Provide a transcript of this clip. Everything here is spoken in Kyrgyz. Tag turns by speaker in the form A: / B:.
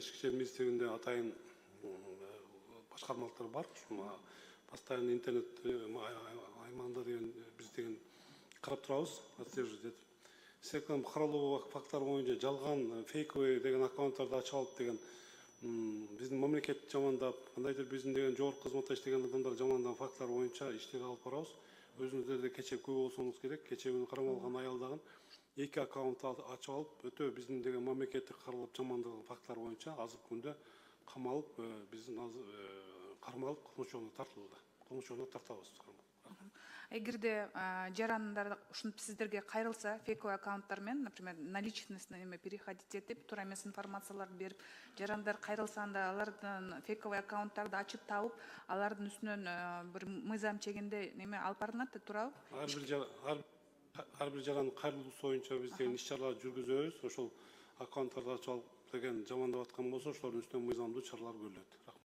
A: Ішкі істер министрлигинде атайын башкармалыктар бар. Постоянно интернет аймагында деген биз деген карап турабыз, отслеживать этип. Секілді қаралу фактор боюнча жалган, фейковый деген аккаунттарды ачып алып деген биздин мамлекет жамандап, кандайдыр биздин деген жогорку кызматта иштеген адамдар жамандаган факттар боюнча иштер алып барабыз. Өзүңүздөр да кече күбө болсоңуз керек, кече күнү карамалган аялдагын эки аккаунт ачып алып, өтө биздин деген мамлекетти каралап жамандаган факттар боюнча азыркы күндө камалып, биздин кармалып кылмыш жолуна тартылууда. Кылмыш жолуна тартабыз.
B: Эгерде жарандар ушинтип сиздерге кайрылса, фейковый аккаунттар менен, например, наличностьна переходить этип, туура эмес информацияларды берип, жарандар кайрылса анда алардын фейковый аккаунттарды ачып табып, алардын үстүнөн бир мыйзам чегинде неме алып барылат, туурабы?
A: Ар бир жарандын кайрылуусу боюнча биз деген иш-чараларды жүргүзөбүз. Ошол аккаунттарды ачып алып деген жамандап аткан болсо, ошолордун үстүнөн мыйзамдуу чаралар көрүлөт.